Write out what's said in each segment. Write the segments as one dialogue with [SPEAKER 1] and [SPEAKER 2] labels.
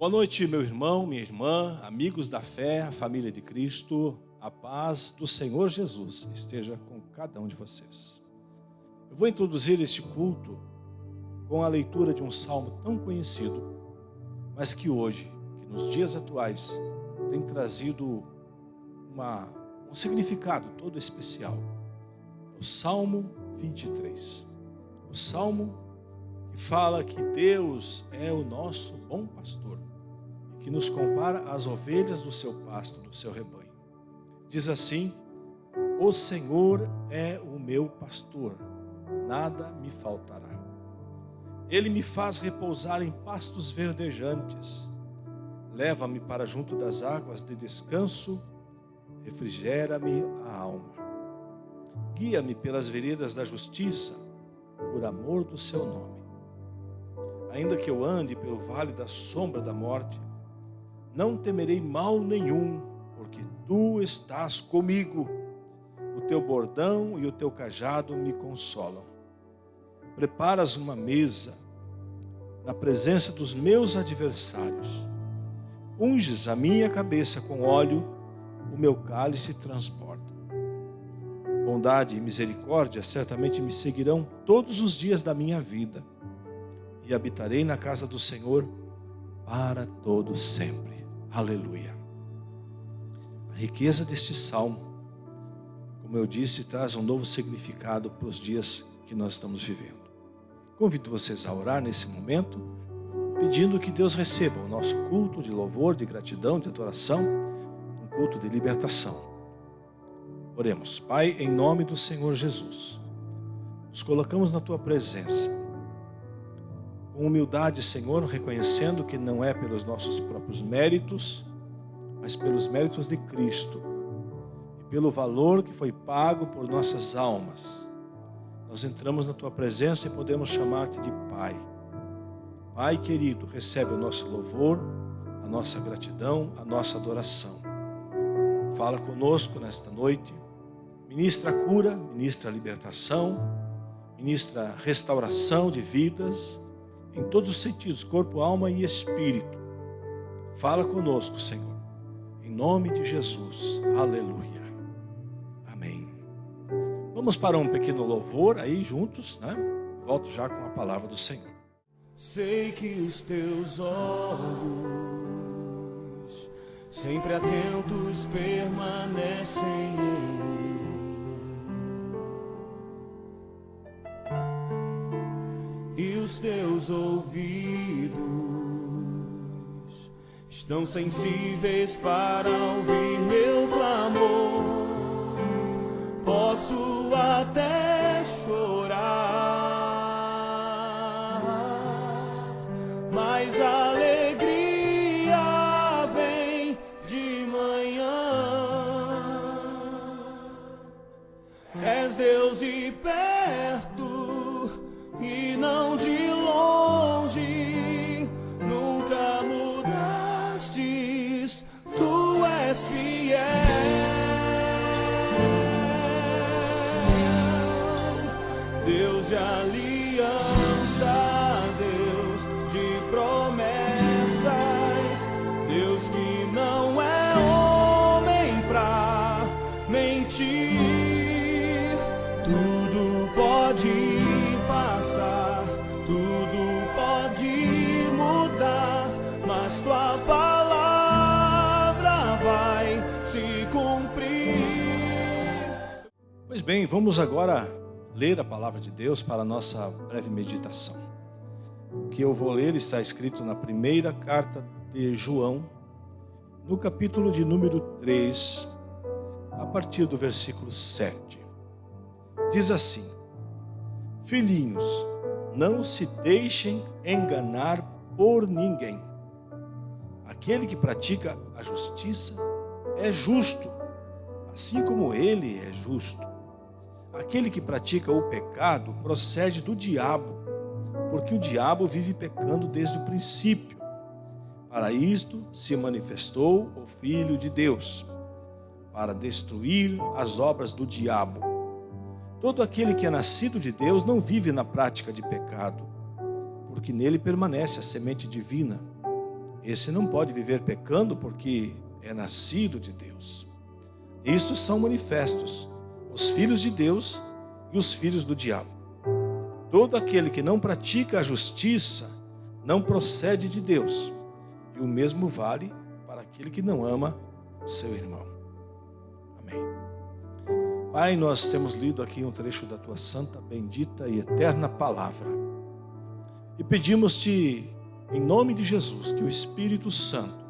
[SPEAKER 1] Boa noite, meu irmão, minha irmã, amigos da fé, família de Cristo. A paz do Senhor Jesus esteja com cada um de vocês. Eu vou introduzir este culto com a leitura de um salmo tão conhecido, mas que hoje, nos dias atuais, tem trazido um significado todo especial. O Salmo 23. O Salmo que fala que Deus é o nosso bom pastor, que nos compara às ovelhas do seu pasto, do seu rebanho. Diz assim: o Senhor é o meu pastor, nada me faltará. Ele me faz repousar em pastos verdejantes, leva-me para junto das águas de descanso, refrigera-me a alma. Guia-me pelas veredas da justiça, por amor do seu nome. Ainda que eu ande pelo vale da sombra da morte, não temerei mal nenhum, porque tu estás comigo. O teu bordão e o teu cajado me consolam. Preparas uma mesa na presença dos meus adversários. Unges a minha cabeça com óleo, o meu cálice transborda. Bondade e misericórdia certamente me seguirão todos os dias da minha vida, e habitarei na casa do Senhor para todo sempre. Aleluia. A riqueza deste salmo, como eu disse, traz um novo significado para os dias que nós estamos vivendo. Convido vocês a orar nesse momento, pedindo que Deus receba o nosso culto de louvor, de gratidão, de adoração, um culto de libertação. Oremos. Pai, em nome do Senhor Jesus, nos colocamos na Tua presença, com humildade, Senhor, reconhecendo que não é pelos nossos próprios méritos, mas pelos méritos de Cristo e pelo valor que foi pago por nossas almas. Nós entramos na Tua presença e podemos chamar-te de Pai. Pai querido, recebe o nosso louvor, a nossa gratidão, a nossa adoração. Fala conosco nesta noite, ministra a cura, ministra a libertação, ministra a restauração de vidas, em todos os sentidos, corpo, alma e espírito. Fala conosco, Senhor, em nome de Jesus. Aleluia. Amém. Vamos para um pequeno louvor aí juntos, né? Volto já com a palavra do Senhor.
[SPEAKER 2] Sei que os teus olhos, sempre atentos, permanecem em mim. E os teus ouvidos estão sensíveis para ouvir meu clamor. Posso até chorar, mas a alegria vem de manhã. És Deus e perto, e não de longe, nunca mudastes, tu és fiel. Deus de aliança, Deus de promessas, Deus que não é homem pra mentir. Tudo pode passar, tudo pode mudar, mas tua palavra vai se cumprir.
[SPEAKER 1] Pois bem, vamos agora ler a palavra de Deus para a nossa breve meditação. O que eu vou ler está escrito na primeira carta de João, no capítulo de número 3, a partir do versículo 7. Diz assim: filhinhos, não se deixem enganar por ninguém. Aquele que pratica a justiça é justo, assim como ele é justo. Aquele que pratica o pecado procede do diabo, porque o diabo vive pecando desde o princípio. Para isto se manifestou o Filho de Deus, para destruir as obras do diabo. Todo aquele que é nascido de Deus não vive na prática de pecado, porque nele permanece a semente divina. esse não pode viver pecando porque é nascido de Deus. Estes são manifestos os filhos de Deus e os filhos do diabo. Todo aquele que não pratica a justiça não procede de Deus, e o mesmo vale para aquele que não ama o seu irmão. Amém. Pai, nós temos lido aqui um trecho da Tua santa, bendita e eterna palavra, e pedimos-Te, em nome de Jesus, que o Espírito Santo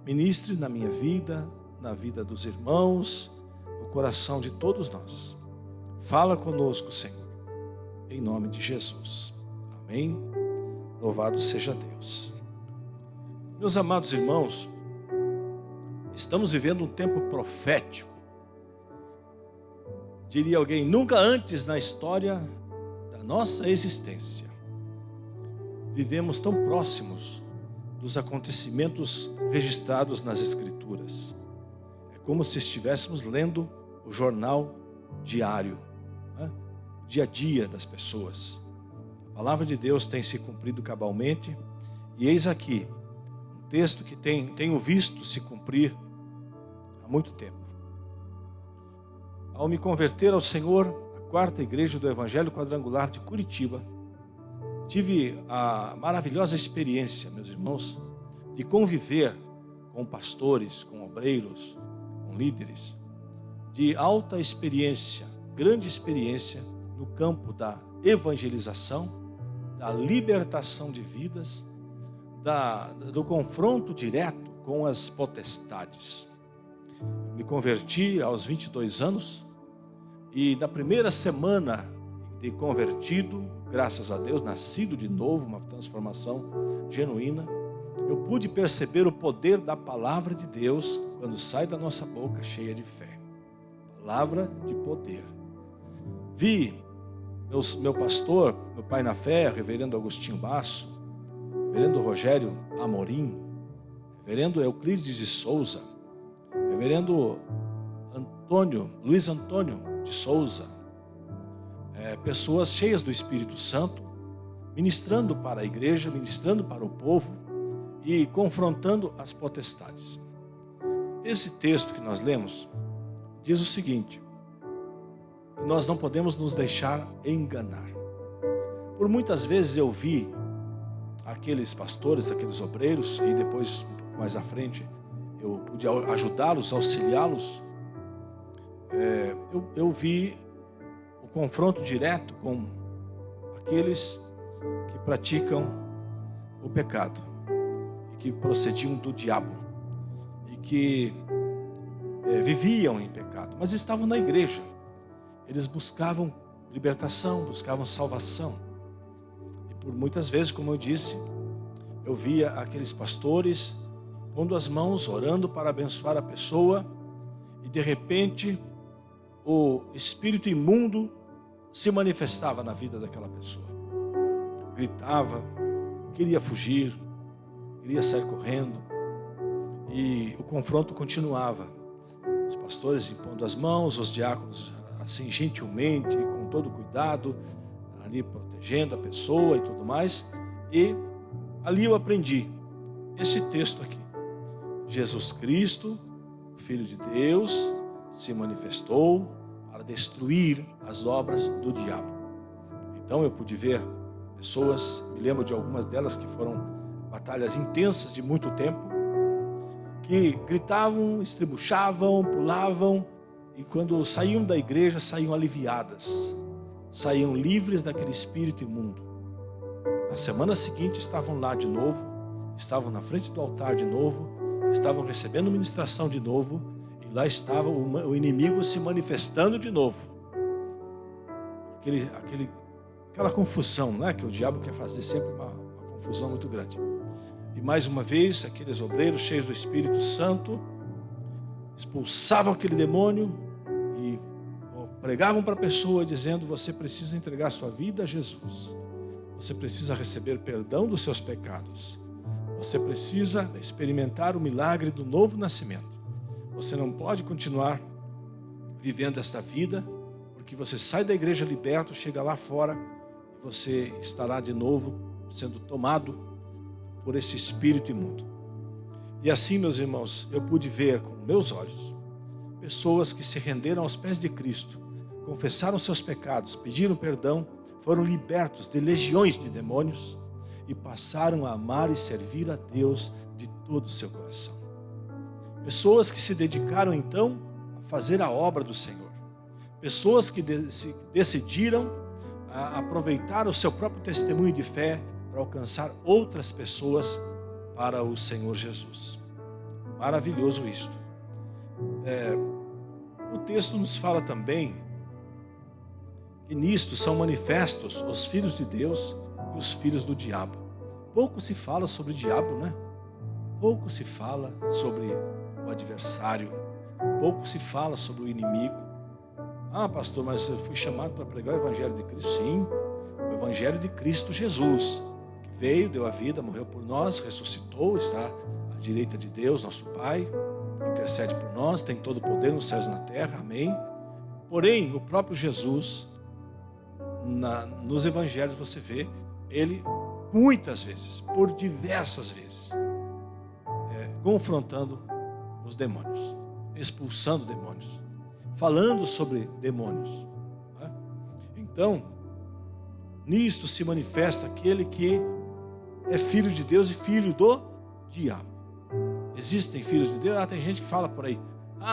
[SPEAKER 1] ministre na minha vida, na vida dos irmãos, no coração de todos nós. Fala conosco, Senhor, em nome de Jesus. Amém. Louvado seja Deus. Meus amados irmãos, estamos vivendo um tempo profético. Diria alguém, nunca antes na história da nossa existência vivemos tão próximos dos acontecimentos registrados nas Escrituras. É como se estivéssemos lendo o jornal diário, né? O dia a dia das pessoas. A palavra de Deus tem se cumprido cabalmente, e eis aqui um texto que tenho visto se cumprir há muito tempo. Ao me converter ao Senhor, a 4ª igreja do Evangelho Quadrangular de Curitiba, tive a maravilhosa experiência, meus irmãos, de conviver com pastores, com obreiros, com líderes, de alta experiência, grande experiência no campo da evangelização, da libertação de vidas, do confronto direto com as potestades. Me converti aos 22 anos e na primeira semana de convertido, graças a Deus, nascido de novo, uma transformação genuína, eu pude perceber o poder da palavra de Deus quando sai da nossa boca cheia de fé. Palavra de poder. Vi meu pastor, meu pai na fé, reverendo Agostinho Basso, reverendo Rogério Amorim, reverendo Euclides de Souza, reverendo Luiz Antônio de Souza, pessoas cheias do Espírito Santo, ministrando para a igreja, ministrando para o povo e confrontando as potestades. Esse texto que nós lemos diz o seguinte: que nós não podemos nos deixar enganar. Por muitas vezes eu vi aqueles pastores, aqueles obreiros, e depois, um pouco mais à frente, eu pude ajudá-los, auxiliá-los. Eu vi o confronto direto com aqueles que praticam o pecado e que procediam do diabo e que viviam em pecado, mas estavam na igreja. Eles buscavam libertação, buscavam salvação. E por muitas vezes, como eu disse, eu via aqueles pastores pondo as mãos, orando para abençoar a pessoa, e de repente o espírito imundo se manifestava na vida daquela pessoa. Gritava, queria fugir, queria sair correndo, e o confronto continuava. Os pastores impondo as mãos, os diáconos assim gentilmente, com todo cuidado, ali protegendo a pessoa e tudo mais. E ali eu aprendi esse texto aqui. Jesus Cristo, Filho de Deus, se manifestou para destruir as obras do diabo. Então eu pude ver pessoas, me lembro de algumas delas que foram batalhas intensas de muito tempo, que gritavam, estribuchavam, pulavam, e quando saíam da igreja, saíam aliviadas, saíam livres daquele espírito imundo. Na semana seguinte estavam lá de novo, estavam na frente do altar de novo, estavam recebendo ministração de novo, e lá estava o inimigo se manifestando de novo. Aquela confusão, né, que o diabo quer fazer sempre, uma confusão muito grande. E mais uma vez, aqueles obreiros cheios do Espírito Santo expulsavam aquele demônio e pregavam para a pessoa dizendo: você precisa entregar sua vida a Jesus, você precisa receber perdão dos seus pecados, você precisa experimentar o milagre do novo nascimento. Você não pode continuar vivendo esta vida, porque você sai da igreja liberto, chega lá fora e você estará de novo sendo tomado por esse espírito imundo. E assim, meus irmãos, eu pude ver com meus olhos pessoas que se renderam aos pés de Cristo, confessaram seus pecados, pediram perdão, foram libertos de legiões de demônios e passaram a amar e servir a Deus de todo o seu coração. Pessoas que se dedicaram então a fazer a obra do Senhor. Pessoas que decidiram aproveitar o seu próprio testemunho de fé para alcançar outras pessoas para o Senhor Jesus. Maravilhoso isto. O texto nos fala também que nisto são manifestos os filhos de Deus e os filhos do diabo. Pouco se fala sobre o diabo, né? Pouco se fala sobre o adversário. Pouco se fala sobre o inimigo. Ah, pastor, mas eu fui chamado para pregar o Evangelho de Cristo. Sim, o Evangelho de Cristo Jesus, que veio, deu a vida, morreu por nós, ressuscitou, está à direita de Deus, nosso Pai, intercede por nós, tem todo o poder nos céus e na terra, amém. Porém, o próprio Jesus, nos Evangelhos você vê, ele muitas vezes, por diversas vezes, confrontando os demônios, expulsando demônios, falando sobre demônios. Então, nisto se manifesta aquele que é filho de Deus e filho do diabo. Existem filhos de Deus? Tem gente que fala por aí,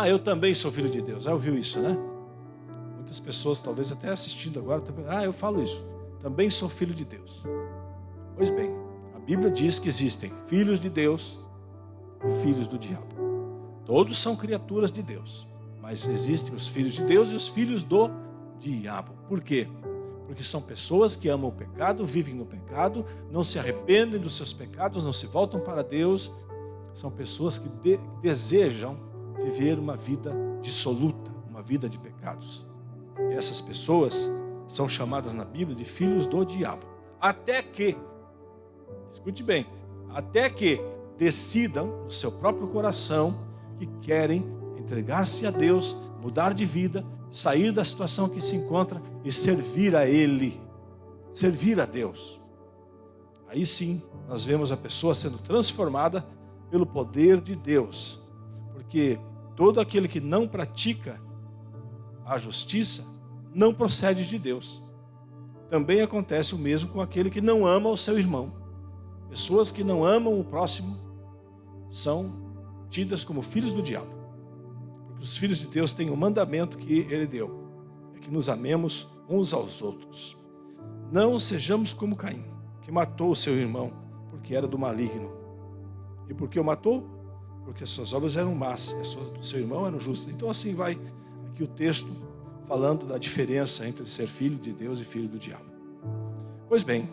[SPEAKER 1] eu também sou filho de Deus. Já ouviu isso, né? Muitas pessoas, talvez até assistindo agora, eu falo isso, também sou filho de Deus. Pois bem, a Bíblia diz que existem filhos de Deus e filhos do diabo. Todos são criaturas de Deus, mas existem os filhos de Deus e os filhos do diabo. Por quê? Porque são pessoas que amam o pecado, vivem no pecado, não se arrependem dos seus pecados, não se voltam para Deus. São pessoas que desejam viver uma vida dissoluta, uma vida de pecados. E essas pessoas são chamadas na Bíblia de filhos do diabo. Até que, escute bem, até que decidam no seu próprio coração que querem entregar-se a Deus, mudar de vida, sair da situação que se encontra e servir a Ele, servir a Deus. Aí sim, nós vemos a pessoa sendo transformada pelo poder de Deus, porque todo aquele que não pratica a justiça não procede de Deus. Também acontece o mesmo com aquele que não ama o seu irmão. Pessoas que não amam o próximo são tidas como filhos do diabo. Porque os filhos de Deus têm um mandamento que Ele deu, é que nos amemos uns aos outros. Não sejamos como Caim, que matou o seu irmão porque era do maligno. E por que o matou? Porque as suas obras eram más, o seu irmão era justo. Então assim vai aqui o texto falando da diferença entre ser filho de Deus e filho do diabo. Pois bem,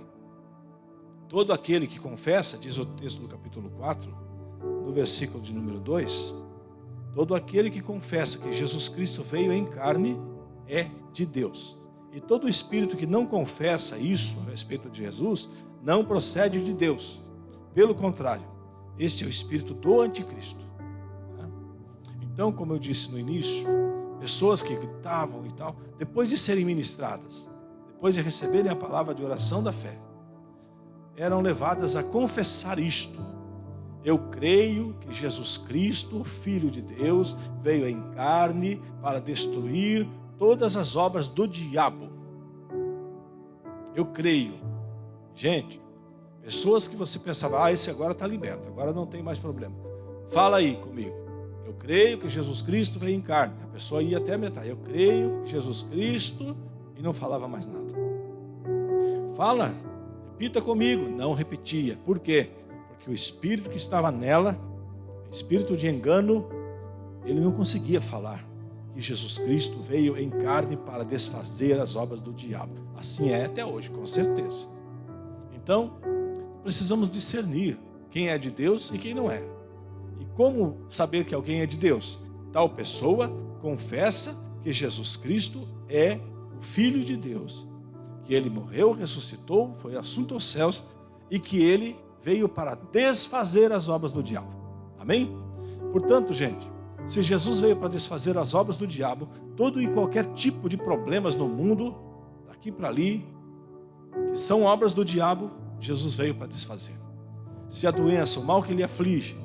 [SPEAKER 1] todo aquele que confessa, diz o texto do capítulo 4, no versículo de número 2, todo aquele que confessa que Jesus Cristo veio em carne é de Deus. E todo espírito que não confessa isso a respeito de Jesus, não procede de Deus. Pelo contrário, este é o espírito do anticristo. Então, como eu disse no início, pessoas que gritavam e tal, depois de serem ministradas, depois de receberem a palavra de oração da fé, eram levadas a confessar isto: eu creio que Jesus Cristo, Filho de Deus, veio em carne para destruir todas as obras do diabo. Eu creio. Gente, pessoas que você pensava, esse agora está liberto, agora não tem mais problema. Fala aí comigo. Eu creio que Jesus Cristo veio em carne. A pessoa ia até a metade. Eu creio que Jesus Cristo, e não falava mais nada. Fala, repita comigo. Não repetia. Por quê? Porque o espírito que estava nela, espírito de engano, ele não conseguia falar que Jesus Cristo veio em carne para desfazer as obras do diabo. Assim é até hoje, com certeza. Então, precisamos discernir quem é de Deus e quem não é. E como saber que alguém é de Deus? Tal pessoa confessa que Jesus Cristo é o Filho de Deus, que Ele morreu, ressuscitou, foi assunto aos céus e que Ele veio para desfazer as obras do diabo. Amém? Portanto, gente, se Jesus veio para desfazer as obras do diabo, todo e qualquer tipo de problemas no mundo, daqui para ali, que são obras do diabo, Jesus veio para desfazer. Se a doença, o mal que lhe aflige,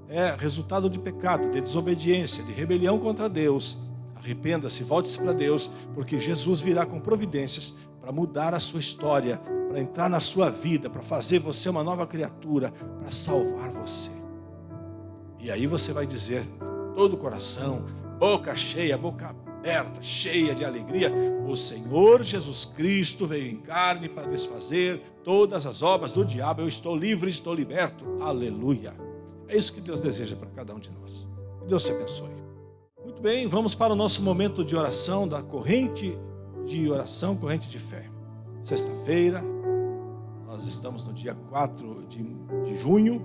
[SPEAKER 1] é resultado de pecado, de desobediência, de rebelião contra Deus, arrependa-se, volte-se para Deus, porque Jesus virá com providências para mudar a sua história, para entrar na sua vida, para fazer você uma nova criatura, para salvar você. E aí você vai dizer, todo o coração, boca cheia, boca aberta, cheia de alegria, o Senhor Jesus Cristo veio em carne para desfazer todas as obras do diabo, eu estou livre, estou liberto, aleluia. É isso que Deus deseja para cada um de nós. Que Deus te abençoe. Muito bem, vamos para o nosso momento de oração, da corrente de oração, corrente de fé. Sexta-feira, nós estamos no dia 4 de junho,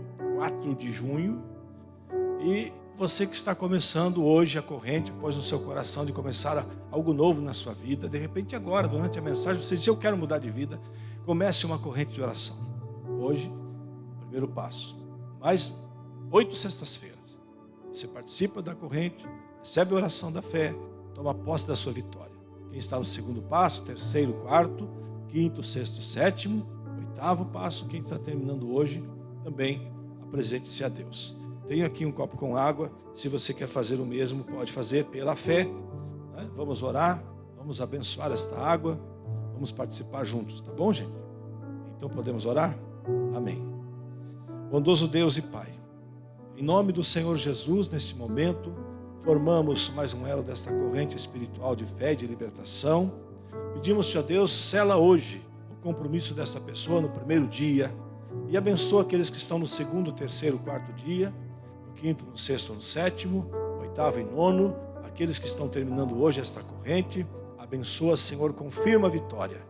[SPEAKER 1] e você que está começando hoje a corrente, pôs no seu coração de começar algo novo na sua vida, de repente agora, durante a mensagem, você diz, eu quero mudar de vida, comece uma corrente de oração. Hoje, primeiro passo. Mais 8 sextas-feiras, você participa da corrente, recebe a oração da fé, toma posse da sua vitória. Quem está no segundo passo, terceiro, quarto, quinto, sexto, sétimo, oitavo passo, quem está terminando hoje, também apresente-se a Deus. Tenho aqui um copo com água, se você quer fazer o mesmo, pode fazer pela fé, né? Vamos orar, vamos abençoar esta água, vamos participar juntos, tá bom, gente? Então podemos orar? Amém. Bondoso Deus e Pai, em nome do Senhor Jesus, nesse momento, formamos mais um elo desta corrente espiritual de fé e de libertação. Pedimos-te a Deus, sela hoje o compromisso desta pessoa no primeiro dia e abençoa aqueles que estão no segundo, terceiro, quarto dia, no quinto, no sexto, no sétimo, oitavo e nono, aqueles que estão terminando hoje esta corrente, abençoa, Senhor, confirma a vitória.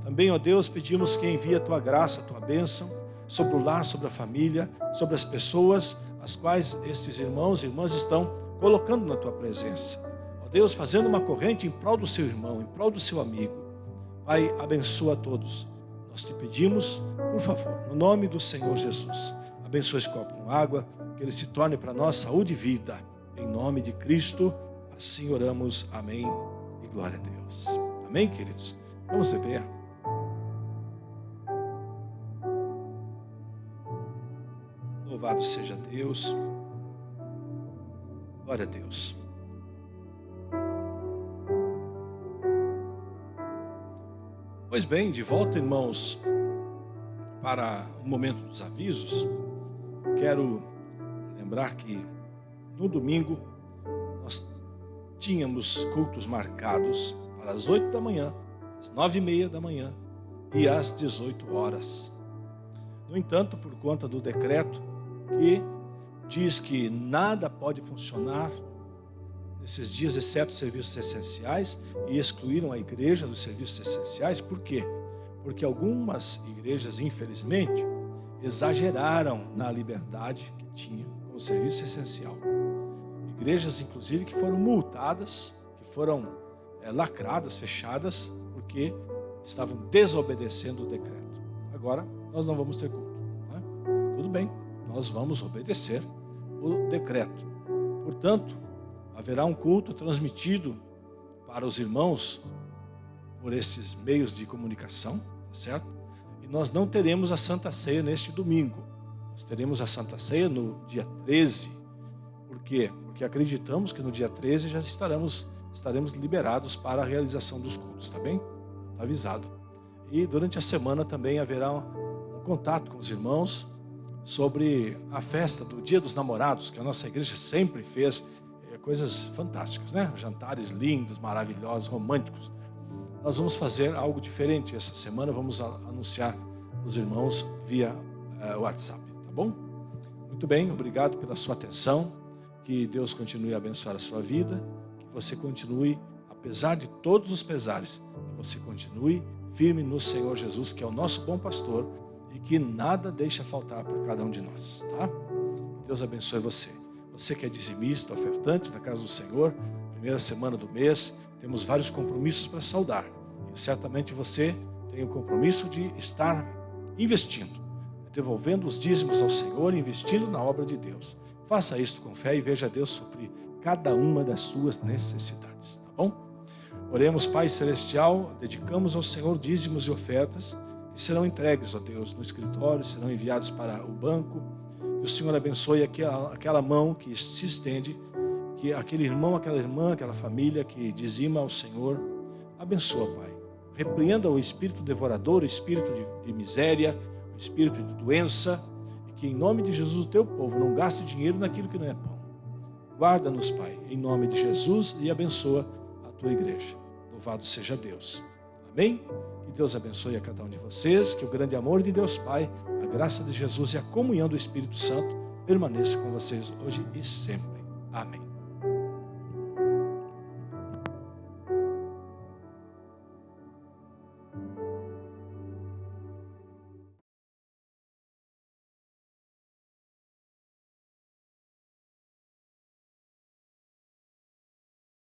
[SPEAKER 1] Também, ó Deus, pedimos que envie a tua graça, a tua bênção sobre o lar, sobre a família, sobre as pessoas as quais estes irmãos e irmãs estão colocando na tua presença. Ó Deus, fazendo uma corrente em prol do seu irmão, em prol do seu amigo. Pai, abençoa a todos. Nós te pedimos, por favor, no nome do Senhor Jesus, abençoa esse copo com água, que ele se torne para nós saúde e vida. Em nome de Cristo, assim oramos. Amém e glória a Deus. Amém, queridos? Vamos beber. Louvado seja Deus. Glória a Deus. Pois bem, de volta, irmãos, para o momento dos avisos. Quero lembrar que no domingo nós tínhamos cultos marcados para as 8 da manhã, às 9h30 da manhã e às 18 horas. No entanto, por conta do decreto que diz que nada pode funcionar nesses dias, exceto serviços essenciais, e excluíram a igreja dos serviços essenciais. Por quê? Porque algumas igrejas, infelizmente, exageraram na liberdade que tinham com o serviço essencial. Igrejas, inclusive, que foram multadas, que foram lacradas, fechadas, porque estavam desobedecendo o decreto. Agora, nós não vamos ter culto, né? Tudo bem, nós vamos obedecer o decreto. Portanto, haverá um culto transmitido para os irmãos por esses meios de comunicação, tá certo? E nós não teremos a Santa Ceia neste domingo. Nós teremos a Santa Ceia no dia 13. Por quê? Porque acreditamos que no dia 13 já estaremos liberados para a realização dos cultos, tá bem? Está avisado. E durante a semana também haverá um contato com os irmãos sobre a festa do Dia dos Namorados, que a nossa igreja sempre fez coisas fantásticas, né? Jantares lindos, maravilhosos, românticos. Nós vamos fazer algo diferente essa semana, vamos anunciar os irmãos via WhatsApp, tá bom? Muito bem, obrigado pela sua atenção, que Deus continue a abençoar a sua vida, que você continue, apesar de todos os pesares, que você continue firme no Senhor Jesus, que é o nosso bom pastor, e que nada deixa faltar para cada um de nós, tá? Deus abençoe você. Você que é dizimista, ofertante da casa do Senhor, primeira semana do mês, temos vários compromissos para saudar. E certamente você tem o compromisso de estar investindo, devolvendo os dízimos ao Senhor e investindo na obra de Deus. Faça isso com fé e veja Deus suprir cada uma das suas necessidades, tá bom? Oremos, Pai Celestial, dedicamos ao Senhor dízimos e ofertas que serão entregues, ó Deus, no escritório, serão enviados para o banco Que o Senhor abençoe aquela mão que se estende, que aquele irmão, aquela irmã, aquela família que dizima ao Senhor. Abençoa, Pai. Repreenda o espírito devorador, o espírito de miséria, o espírito de doença, e que em nome de Jesus o teu povo não gaste dinheiro naquilo que não é pão. Guarda-nos, Pai, em nome de Jesus, e abençoa a tua igreja. Louvado seja Deus. Amém? Que Deus abençoe a cada um de vocês, que o grande amor de Deus Pai, a graça de Jesus e a comunhão do Espírito Santo permaneça com vocês hoje e sempre. Amém.